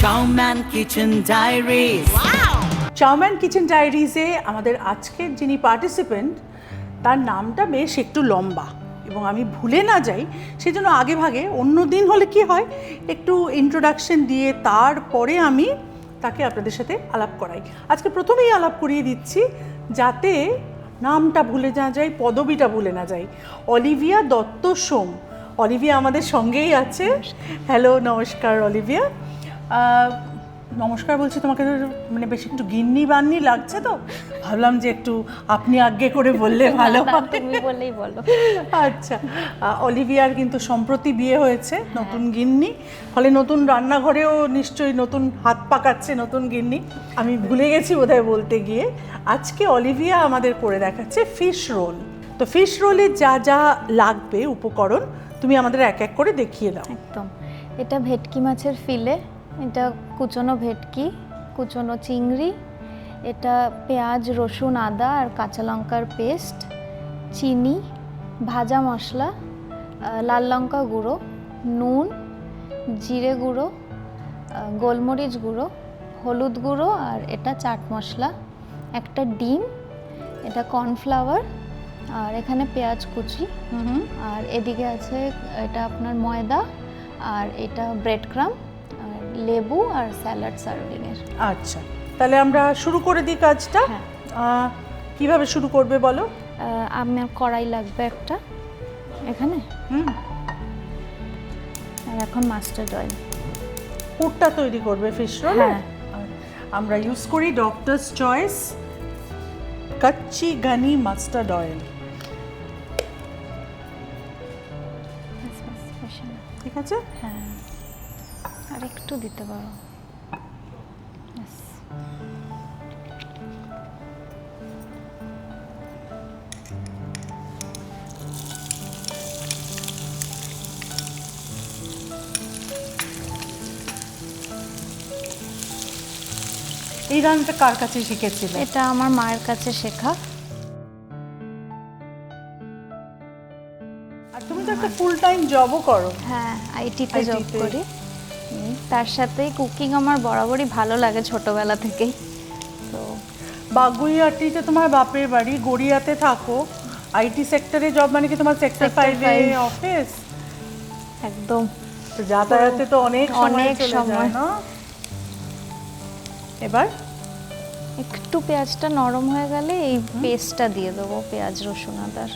Chow mein kitchen diaries. Chowman kitchen ডায়েরিজে আমাদের আজকের যিনি পার্টিসিপেন্ট তার নামটা বেশ একটু লম্বা এবং আমি ভুলে না যাই সেজন্য আগে ভাগে অন্য দিন হলে কি হয় একটু ইন্ট্রোডাকশন দিয়ে তারপরে আমি তাকে আপনাদের সাথে আলাপ করাই। আজকে প্রথমেই আলাপ করিয়ে দিচ্ছি যাতে নামটা ভুলে না যাই, পদবিটা ভুলে না যাই। অলিভিয়া দত্ত সোম। অলিভিয়া আমাদের সঙ্গেই আছে। হ্যালো, নমস্কার অলিভিয়া। নমস্কার বলছি, তোমাকে মানে বেশ একটু গিন্নি বান্নি লাগছে, তো ভাবলাম যে একটু আপনি আজ্ঞে করে বললে ভালো হয়। তুমি বললেই বলো। আচ্ছা, অলিভিয়ার কিন্তু সম্প্রতি বিয়ে হয়েছে, নতুন গিন্নি, ফলে নতুন রান্নাঘরেও নিশ্চয়ই নতুন হাত পাকাচ্ছে নতুন গিন্নি। আমি ভুলে গেছি বোধহয় বলতে গিয়ে। আজকে অলিভিয়া আমাদের করে দেখাচ্ছে ফিশ রোল। তো ফিশ রোলে যা যা লাগবে উপকরণ তুমি আমাদের এক এক করে দেখিয়ে দাও। একদম, এটা ভেটকি মাছের ফিলে, এটা কুচনো ভেটকি, কুচনো চিংড়ি, এটা পেঁয়াজ রসুন আদা আর কাঁচা লঙ্কার পেস্ট, চিনি, ভাজা মশলা, লাল লঙ্কা গুঁড়ো, নুন, জিরে গুঁড়ো, গোলমরিচ গুঁড়ো, হলুদ গুঁড়ো, আর এটা চাট মশলা, একটা ডিম, এটা কর্নফ্লাওয়ার, আর এখানে পেঁয়াজ কুচি, আর এদিকে আছে এটা আপনার ময়দা, আর এটা ব্রেড ক্রাম্ব, আর লেবু, আর স্যালাড সার্ভিংয়ের। আচ্ছা, তাহলে আমরা শুরু করে দিই কাজটা। কিভাবে শুরু করবে বলো? আমার কড়াই লাগবে একটা এখানে, আর এখন মাস্টার্ড অয়েল। পুরটা তৈরি করবে ফিশ রোল। হ্যাঁ, আমরা ইউজ করি doctor's choice kachchi ghani mustard oil. ঠিক আছে? হ্যাঁ, আর একটু দিতে পারো। এই রান্নাটা কার কাছে শিখেছিলে? এটা আমার মায়ের কাছে শেখা। আর তুমি তো একটা ফুল টাইম জবও করো। হ্যাঁ, আইটিতে জব করি। তার সাথে কুকিং আমার বরাবরই ভালো লাগে ছোটবেলা থেকেই। তো বাগুইআটিতে তোমার বাপের বাড়ি, গড়িয়াতে থাকো, আইটি সেক্টরে জব, মানে কি তোমার সেক্টর 5-এ অফিস? একদম, তো যাতায়াতে তো অনেক সময় না? এবার একটু পেঁয়াজটা নরম হয়ে গেলে এই পেস্টটা দিয়ে দেবো, পেঁয়াজ রসুন আদার।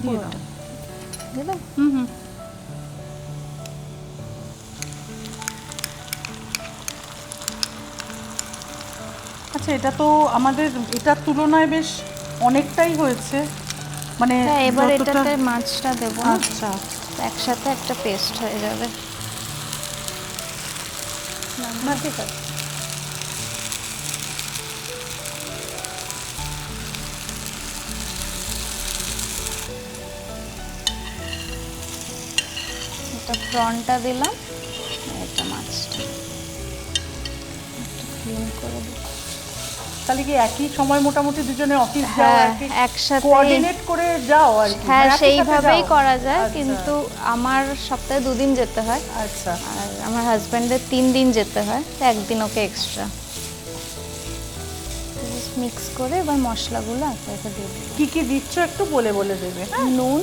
দিয়ে দাও। দিয়ে দাও? আচ্ছা, এটা তো আমাদের এটার তুলনায় বেশ অনেকটাই হয়েছে, মানে হ্যাঁ, এবার যতটা- এটাতে মাছটা দেবো। আচ্ছা, একসাথে একটা পেস্ট হয়ে যাবে। না ঠিক আছে। এটা ফ্রন্টটা দিলাম, এটা মাছটা ক্লিন করে দিই। তাহলে কি একই সময় মোটামুটি দুজনে অফিস যাও, হ্যাঁ, একসাথে কোঅর্ডিনেট করে যাও আর কি? হ্যাঁ, মানে একই সাথে সেইভাবেই যাও? করা যায়, আচ্ছা। কিন্তু আমার সপ্তাহে 2 দিন যেতে হয়, আচ্ছা, আর আমার হাজব্যান্ডের 3 দিন যেতে হয়, তো একদিন ওকে এক্সট্রা। মিক্স করে এবার মশলাগুলো আস্তে আস্তে দিয়ে দিই। কি কি দিচ্ছ একটু বলে বলে দেবে। নুন,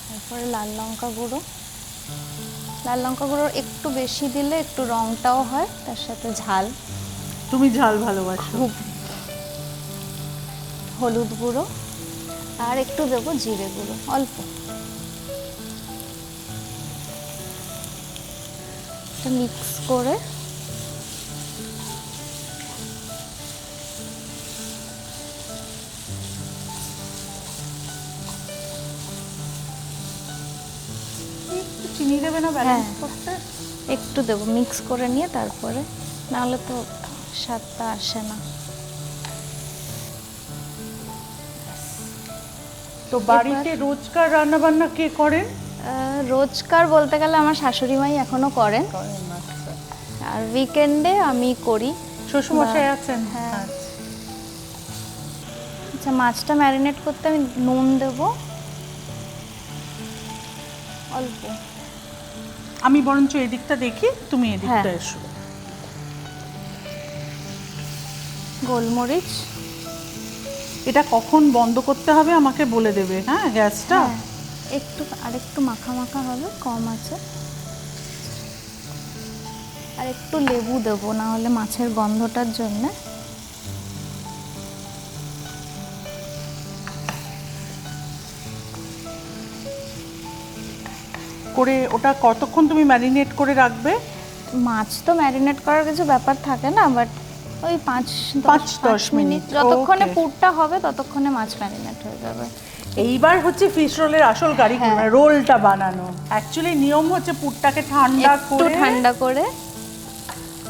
তারপরে লাল লঙ্কা গুঁড়ো। লাল লঙ্কা গুঁড়ো একটু বেশি দিলে একটু রংটাও হয়, তার সাথে ঝাল। তুমি ঝাল ভালোবাসো? খুব। হলুদ গুঁড়ো, আর একটু দেবো জিরে গুঁড়ো, অল্প। মিক্স করে একটু চিনি দেবে না ব্যালেন্স করতে? একটু দেবো, মিক্স করে নিয়ে তারপরে, নাহলে তো স্বাদটা আসে না। তো বাড়িতে রোজকার রান্না বান্না কে করেন? রোজকার বলতে গেলে আমার শাশুড়ি মাই এখনো করেন, আর উইকেন্ডে আমি করি। শ্বশুরমশাই আছেন? হ্যাঁ। আচ্ছা। আচ্ছা, মাছটা ম্যারিনেট করতে আমি নুন দেব অল্প। আমি বরঞ্চ এদিকটা দেখি, তুমি এদিকটা হ্যাঁ। এসো। গোলমরিচ। এটা কখন বন্ধ করতে হবে আমাকে বলে দেবে, হ্যাঁ, গ্যাসটা। হ্যাঁ, একটু আরেকটু মাখা মাখা হবে, কম আছে। আর একটু লেবু দেবো, না হলে মাছের গন্ধটার জন্য। করে ওটা কতক্ষণ তুমি ম্যারিনেট করে রাখবে? মাছ তো ম্যারিনেট করার কিছু ব্যাপার থাকে না, বাট ওই 5-10 মিনিট, মিনিট। যতক্ষণে Okay. পুরটা হবে ততক্ষণে মাছ ম্যারিনেট হয়ে যাবে। এইবার হচ্ছে ফিশ রোলের আসল কারিগর, হ্যাঁ। মানে রোলটা বানানো। অ্যাকচুয়ালি নিয়ম হচ্ছে পুরটাকে ঠান্ডা একটু করে, ঠান্ডা করে,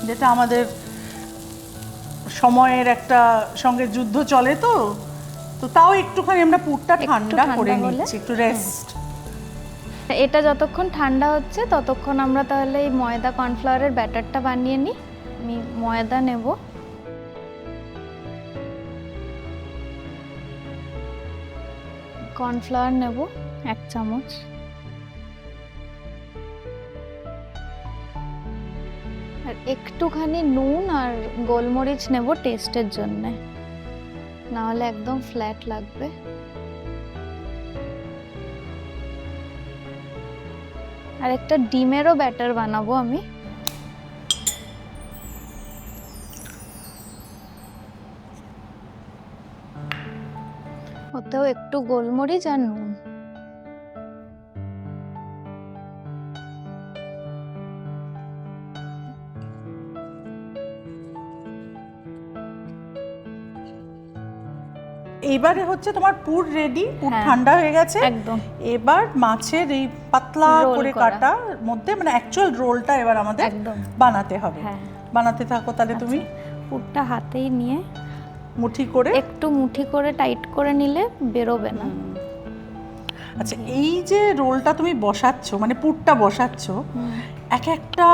যেটা আমাদের সময়ের একটা সঙ্গে যুদ্ধ চলে, তো তো তাও একটুখানি আমরা পুরটা ঠান্ডা করে ঠান্ডা হলে, নিচ্ছি, একটু রেস্ট। এটা যতক্ষণ ঠান্ডা হচ্ছে ততক্ষণ আমরা তাহলে এই ময়দা কর্নফ্লাওয়ারের ব্যাটারটা বানিয়ে নিই। আমি ময়দা নেব, কর্নফ্লাওয়ার নেব 1 চামচ, আর একটুখানি নুন আর গোলমরিচ নেব টেস্টের জন্য, না হলে একদম ফ্ল্যাট লাগবে। আর একটা ডিমেরও ব্যাটার বানাবো আমি। ওতেও একটু গোলমরিচ আর নুন। এইবারে হচ্ছে তোমার পুর রেডি, পুর হ্যাঁ। ঠান্ডা হয়ে গেছে একদম। এবার মাছের এই পাতলা রোল করে করা। কাটার মধ্যে, মানে অ্যাকচুয়াল রোলটা এবার আমাদের একদম। বানাতে হবে। হ্যাঁ। বানাতে থাকো তাহলে তুমি। আচ্ছা, পুরটা হাতেই নিয়ে মুঠি করে। একটু মুঠি করে টাইট করে নিলে বেরোবে না। আচ্ছা, এই যে রোলটা তুমি বসাচ্ছ, মানে পুরটা বসাচ্ছ, এক একটা,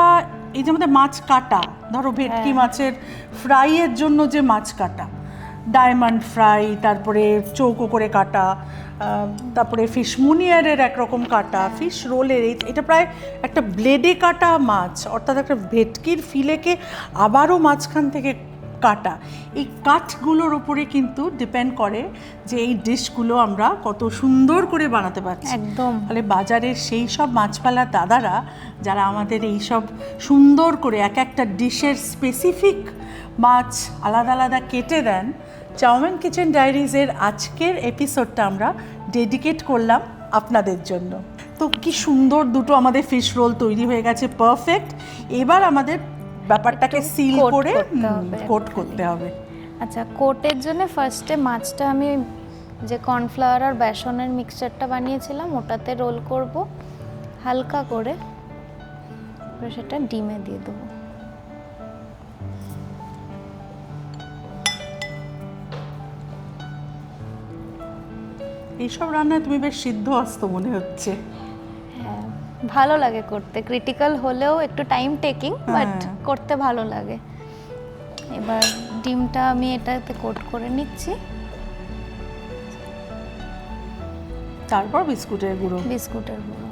এই যে আমাদের মাছ কাটা, ধরো ভেটকি হ্যাঁ। মাছের ফ্রাইয়ের জন্য যে মাছ কাটা, ডায়মন্ড ফ্রাই, তারপরে চৌকো করে কাটা, তারপরে ফিশ মুনিয়ারের একরকম কাটা, ফিশ রোলের এটা প্রায় একটা ব্লেডে কাটা মাছ, অর্থাৎ একটা ভেটকির ফিলেকে আবারও মাঝখান থেকে কাটা। এই কাঠগুলোর ওপরে কিন্তু ডিপেন্ড করে যে এই ডিশগুলো আমরা কত সুন্দর করে বানাতে পারছি। একদম। ফলে বাজারের সেই সব মাছপালার দাদারা যারা আমাদের এই সব সুন্দর করে এক একটা ডিশের স্পেসিফিক মাছ আলাদা আলাদা কেটে দেন, চাউমিন কিচেন ডায়েরিজের আজকের এপিসোডটা আমরা ডেডিকেট করলাম আপনাদের জন্য। তো কি সুন্দর দুটো আমাদের ফিশ রোল তৈরি হয়ে গেছে, পারফেক্ট। এবার আমাদের ব্যাপারটাকে একটু সিল coat করে করতে হবে কোট করতে হবে। আচ্ছা, কোটের জন্য ফার্স্টে মাছটা আমি যে কর্নফ্লাওয়ার আর বেসনের মিক্সচারটা বানিয়েছিলাম ওটাতে রোল করব হালকা করে, তারপরে সেটা ডিমে দিয়ে দেবো। এইসব রান্নায় তুমি বেশ সিদ্ধ হস্ত মনে হচ্ছে। হ্যাঁ, ভালো লাগে করতে, ক্রিটিক্যাল হলেও একটু টাইম টেকিং, বাট করতে ভালো লাগে। এবার ডিমটা আমি এটাতে কোট করে নিচ্ছি, তারপর বিস্কুটের গুঁড়ো। বিস্কুটের গুঁড়ো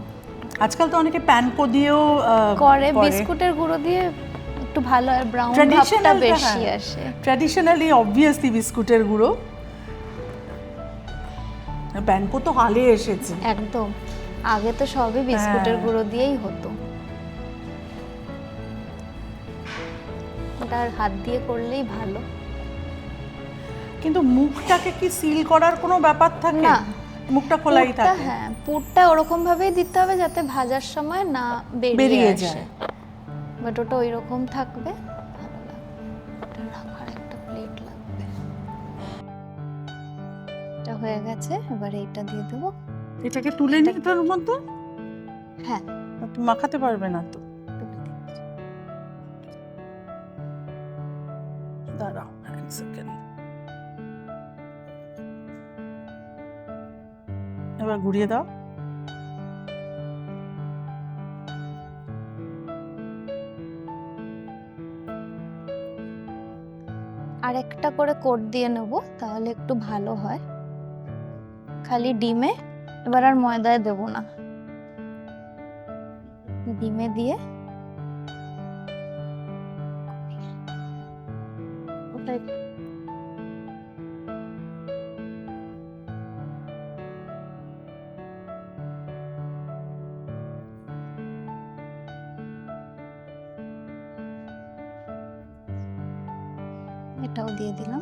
আজকাল তো অনেকে প্যানকো দিয়েও করে, বিস্কুটের গুঁড়ো দিয়ে একটু ভালো আর ব্রাউন ভাবটা বেশি আসে। ট্র্যাডিশনালি অবভিয়াসলি বিস্কুটের গুঁড়ো, প্যানকো তো হালে এসেছে একদম, আগে তো সবই বিস্কুটের গুঁড়ো দিয়েই হতো, ওটা আর হাত দিয়ে করলেই ভালো। কিন্তু মুখটাকে কি সিল করার কোনো ব্যাপার থাকে না, মুখটা খোলাই পুরটা, থাকে? হ্যাঁ, পুরটা ওরকম ভাবেই দিতে হবে যাতে ভাজার সময় না বেরিয়ে বেরিয়ে আসে, যায়। বাট ওটা ওই রকম থাকবে, ভালো লাগবে। ওটা রাখার একটা প্লেট লাগবে। এটা হয়ে গেছে, এবার এইটা দিয়ে দেবো। এটাকে তুলে নিই তার মধ্যে? হ্যাঁ, তুমি মাখাতে পারবে না তো? দাঁড়াও এক সেকেন্ড, এবার ঘুরিয়ে দাও। আর একটা করে কোট দিয়ে নেব, তাহলে একটু ভালো হয়। খালি ডিমে, এবার আর ময়দায় দেব না, ডিমে দিয়ে ওটা এটাও দিয়ে দিলাম।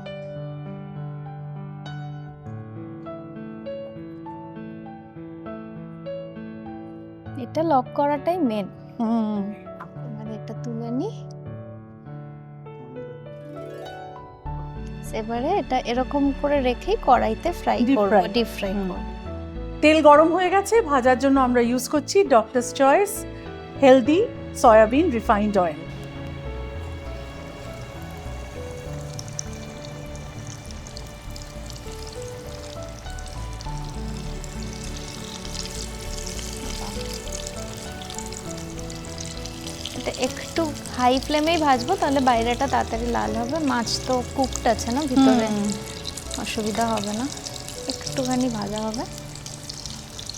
এটা লক করাটাই মেন। এবার এটা তুলে নি, এবারে এটা এরকম করে রেখেই কড়াইতে ফ্রাই Deep করব, fry। ডিপ ফ্রাই করব। তেল গরম হয়ে গেছে, ভাজার জন্য আমরা ইউজ করছি doctors choice healthy soybean refined oil. এটা একটু হাই ফ্লেমেই ভাজবো, তাহলে বাইরেটা তাড়াতাড়ি লাল হবে। মাছ তো কুকড আছে না ভিতরে, অসুবিধা হবে না। একটুখানি ভাজা হবে।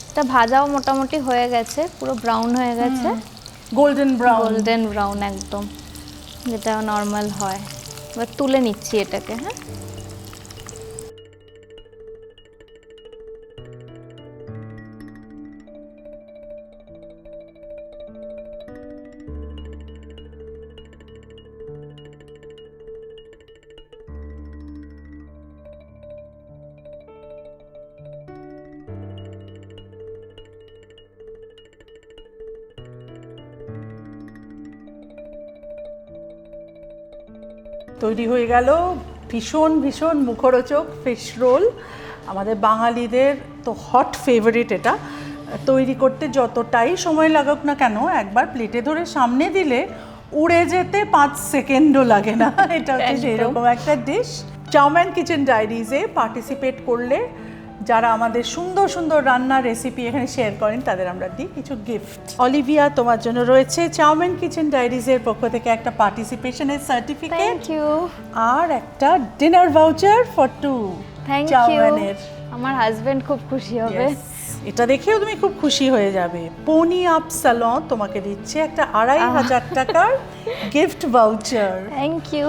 এটা ভাজাও মোটামুটি হয়ে গেছে, পুরো ব্রাউন হয়ে গেছে, গোল্ডেন ব্রাউন। গোল্ডেন ব্রাউন একদম, যেটা নর্মাল হয়। এবার তুলে নিচ্ছি এটাকে। হ্যাঁ, তৈরি হয়ে গেল ভীষণ ভীষণ মুখরোচক ফিশ রোল। আমাদের বাঙালিদের তো হট ফেভারিট এটা। তৈরি করতে যতটাই সময় লাগুক না কেন, একবার প্লেটে ধরে সামনে দিলে উড়ে যেতে 5 সেকেন্ডও লাগে না। এটা হচ্ছে একদম। সেরকম একটা ডিশ। চাউম্যান কিচেন ডায়েরিজে পার্টিসিপেট করলে যারা আমাদের সুন্দর সুন্দর রান্নার রেসিপি এখানে শেয়ার করেন, তাদের আমরা দিই কিছু গিফট। অলিভিয়া, তোমার জন্য রয়েছে চাউম্যান কিচেন ডায়েরিজের পক্ষ থেকে একটা পার্টিসিপেশনের সার্টিফিকেট থ্যাংক ইউ। আর একটা dinner voucher for 2 thank you. চাউম্যানের। আমার হাজবেন্ড খুব খুশি হবে। Yes, এটা দেখেও তুমি খুব খুশি হয়ে যাবে। পনি আপ সালন তোমাকে দিচ্ছে একটা 2500 টাকার গিফট ভাউচার। Thank you.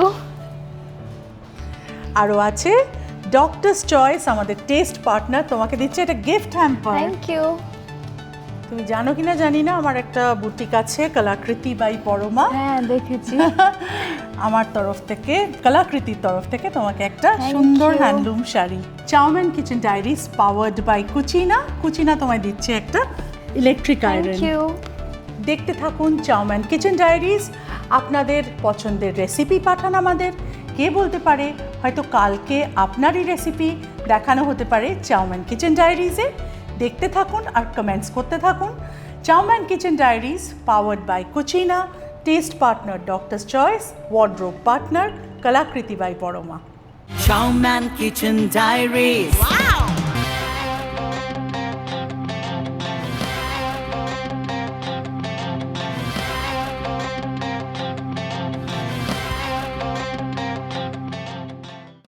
আরও আছে ডক্টরস চয়েস, আমাদের টেস্ট পার্টনার, তোমাকে দিচ্ছে একটা গিফট হ্যাম্পার। Thank you. তুমি জানো কিনা জানি না, আমার একটা বুটিক আছে কলাকৃতি বাই পরমা। হ্যাঁ, দেখেছি। আমার তরফ থেকে, কলাকৃতির তরফ থেকে তোমাকে একটা Thank সুন্দর you. Handloom sari. Chowman kitchen diaries powered by Cucina. Cucina তোমায় দিচ্ছে একটা ইলেকট্রিক থ্যাংক আয়রন। ইউ। দেখতে থাকুন চাউম্যান কিচেন ডায়েরিজ। আপনাদের পছন্দের রেসিপি পাঠান আমাদের। কে বলতে পারে, হয়তো কালকে আপনারই রেসিপি দেখানো হতে পারে চাউম্যান কিচেন ডায়েরিজে। দেখতে থাকুন আর কমেন্টস করতে থাকুন। Chowman kitchen diaries powered by Cucina, taste partner doctor's choice, wardrobe partner Kalakriti by Parama. Chow Man Kitchen Diaries. Wow!